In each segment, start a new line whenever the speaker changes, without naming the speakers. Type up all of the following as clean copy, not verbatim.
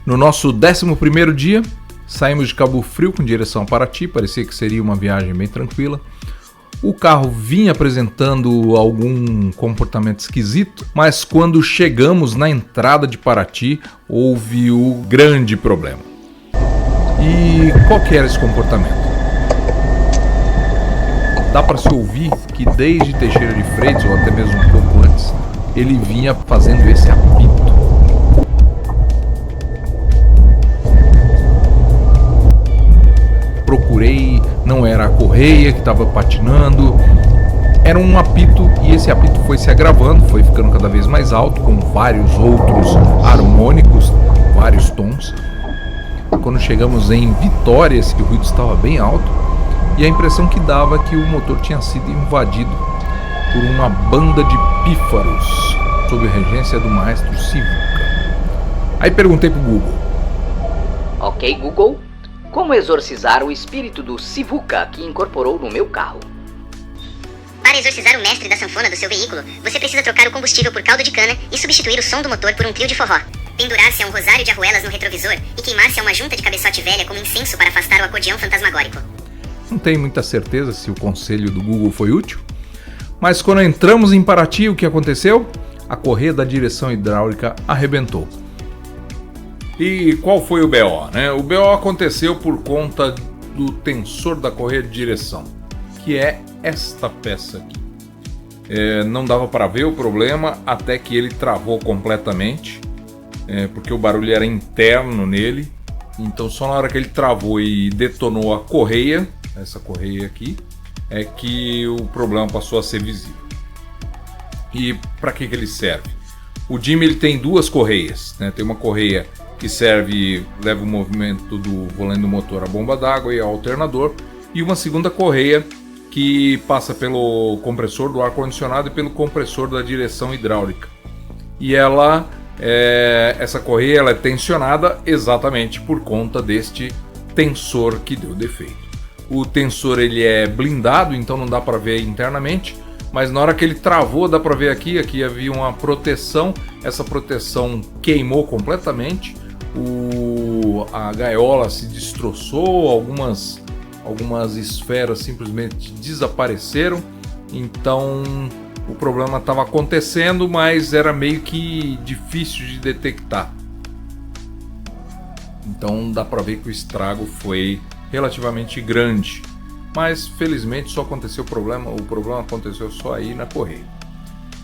No nosso 11º dia, saímos de Cabo Frio com direção a Paraty, parecia que seria uma viagem bem tranquila. O carro vinha apresentando algum comportamento esquisito, mas quando chegamos na entrada de Paraty, houve o grande problema. E qual que era esse comportamento? Dá para se ouvir que desde Teixeira de Freitas, ou até mesmo um pouco antes, ele vinha fazendo esse apito. Procurei, não era a correia que estava patinando, era um apito, e esse apito foi se agravando, foi ficando cada vez mais alto, com vários outros harmônicos, vários tons. Quando chegamos em Vitória, esse ruído estava bem alto, e a impressão que dava é que o motor tinha sido invadido por uma banda de pífaros, sob regência do maestro Sivuca. Aí perguntei pro Google.
Ok, Google. Como exorcizar o espírito do Sivuca que incorporou no meu carro?
Para exorcizar o mestre da sanfona do seu veículo, você precisa trocar o combustível por caldo de cana e substituir o som do motor por um trio de forró. Pendurar-se a um rosário de arruelas no retrovisor e queimar-se a uma junta de cabeçote velha como incenso para afastar o acordeão fantasmagórico.
Não tenho muita certeza se o conselho do Google foi útil, mas quando entramos em Paraty, o que aconteceu? A correia da direção hidráulica arrebentou. E qual foi o BO, né? O BO aconteceu por conta do tensor da correia de direção, que é esta peça aqui. Não dava para ver o problema até que ele travou completamente, porque o barulho era interno nele. Então só na hora que ele travou e detonou a correia, essa correia aqui, é que o problema passou a ser visível. E para que ele serve? O Jimmy ele tem duas correias, né? Tem uma correia que leva o movimento do volante do motor à bomba d'água e ao alternador, e uma segunda correia que passa pelo compressor do ar-condicionado e pelo compressor da direção hidráulica. E essa correia ela é tensionada exatamente por conta deste tensor que deu defeito. O tensor ele é blindado, então não dá para ver internamente, mas na hora que ele travou dá para ver aqui havia uma proteção, essa proteção queimou completamente, a gaiola se destroçou, algumas esferas simplesmente desapareceram, então o problema estava acontecendo, mas era meio que difícil de detectar. Então dá para ver que o estrago foi relativamente grande, mas felizmente só aconteceu o problema aconteceu só aí na correia.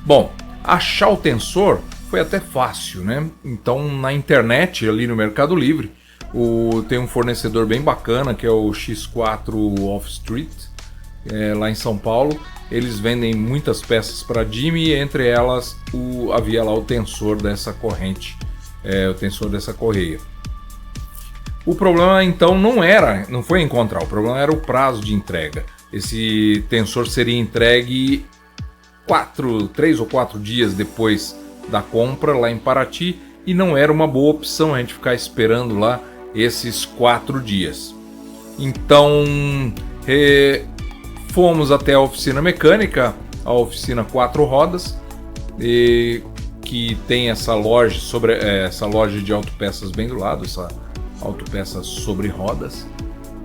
Bom, achar o tensor foi até fácil, né? Então na internet, ali no Mercado Livre, tem um fornecedor bem bacana que é o X4 Off Street, lá em São Paulo. Eles vendem muitas peças para Jimmy, entre elas havia lá o tensor dessa corrente, o tensor dessa correia. O problema então não foi encontrar, o problema era o prazo de entrega. Esse tensor seria entregue 3 ou 4 dias depois da compra lá em Paraty, e não era uma boa opção a gente ficar esperando lá esses 4 dias. Então fomos até a oficina mecânica, a oficina 4 rodas, que tem essa loja de autopeças bem do lado, essa autopeças sobre rodas,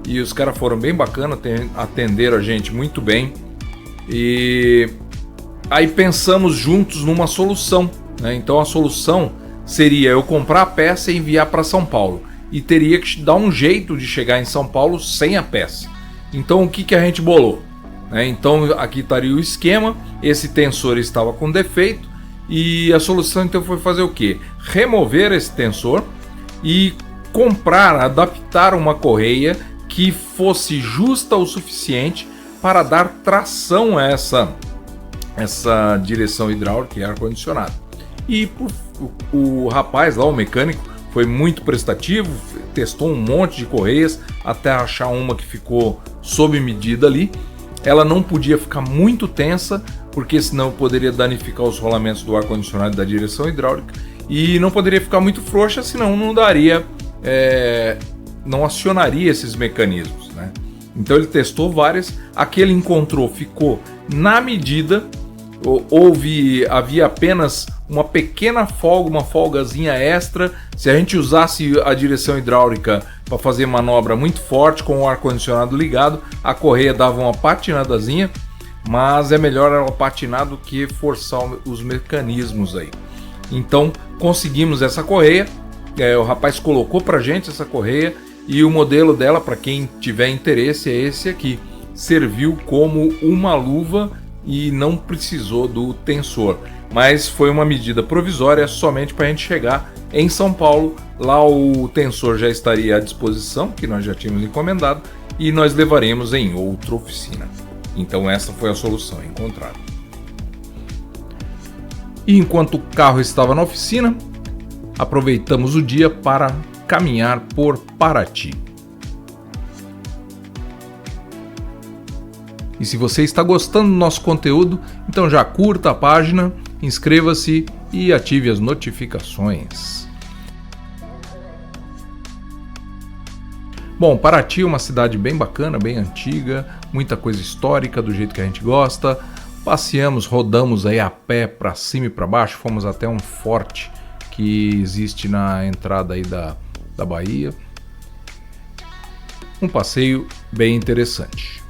e os caras foram bem bacana, atenderam a gente muito bem, e aí pensamos juntos numa solução, né? Então a solução seria eu comprar a peça e enviar para São Paulo, e teria que dar um jeito de chegar em São Paulo sem a peça. Então o que a gente bolou? Então aqui estaria o esquema, esse tensor estava com defeito, e a solução então foi fazer o quê? Remover esse tensor e adaptar uma correia que fosse justa o suficiente para dar tração a essa direção hidráulica e ar-condicionado. E o rapaz lá, o mecânico, foi muito prestativo, testou um monte de correias até achar uma que ficou sob medida ali. Ela não podia ficar muito tensa, porque senão poderia danificar os rolamentos do ar-condicionado e da direção hidráulica, e não poderia ficar muito frouxa, senão não acionaria esses mecanismos, né? Então ele testou várias, a que ele encontrou ficou na medida, havia apenas uma pequena folga, uma folgazinha extra. Se a gente usasse a direção hidráulica para fazer manobra muito forte com o ar-condicionado ligado, a correia dava uma patinadazinha, mas é melhor ela patinar do que forçar os mecanismos aí. Então conseguimos essa correia, o rapaz colocou pra gente essa correia e o modelo dela, para quem tiver interesse, é esse aqui. Serviu como uma luva e não precisou do tensor, mas foi uma medida provisória somente para a gente chegar em São Paulo. Lá o tensor já estaria à disposição, que nós já tínhamos encomendado, e nós levaremos em outra oficina. Então essa foi a solução encontrada. E enquanto o carro estava na oficina, aproveitamos o dia para caminhar por Paraty. E se você está gostando do nosso conteúdo, então já curta a página, inscreva-se e ative as notificações. Bom, Paraty é uma cidade bem bacana, bem antiga, muita coisa histórica do jeito que a gente gosta. Passeamos, rodamos aí a pé para cima e para baixo, fomos até um forte que existe na entrada aí da Bahia. Um passeio bem interessante.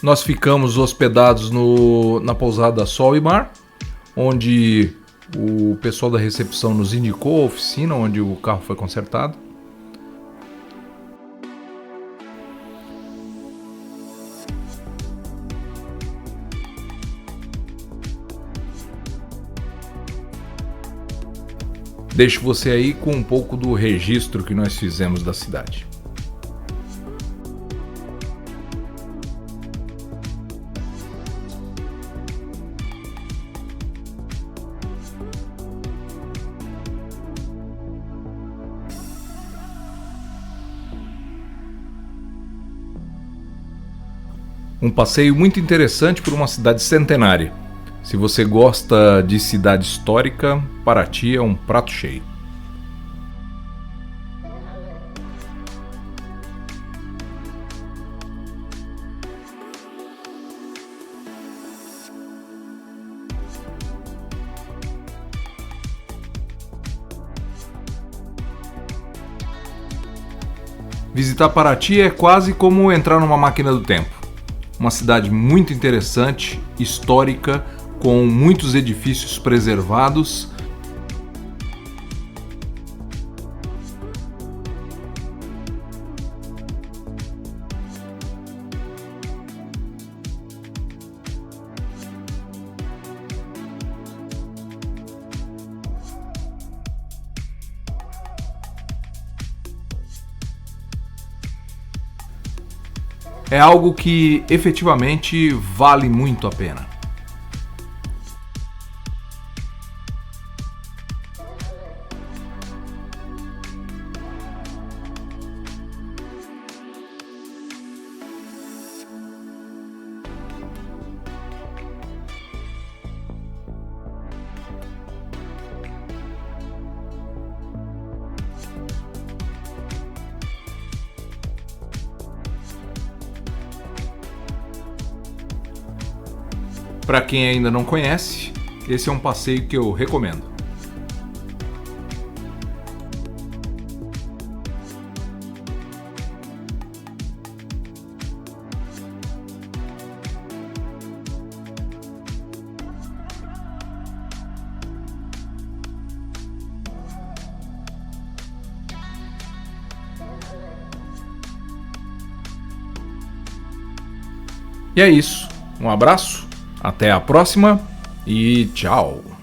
Nós ficamos hospedados na pousada Sol e Mar, onde o pessoal da recepção nos indicou a oficina onde o carro foi consertado. Deixo você aí com um pouco do registro que nós fizemos da cidade. Um passeio muito interessante por uma cidade centenária. Se você gosta de cidade histórica, Paraty é um prato cheio. Visitar Paraty é quase como entrar numa máquina do tempo. Uma cidade muito interessante, histórica, com muitos edifícios preservados. É algo que efetivamente vale muito a pena. Para quem ainda não conhece, esse é um passeio que eu recomendo. E é isso. Um abraço. Até a próxima e tchau!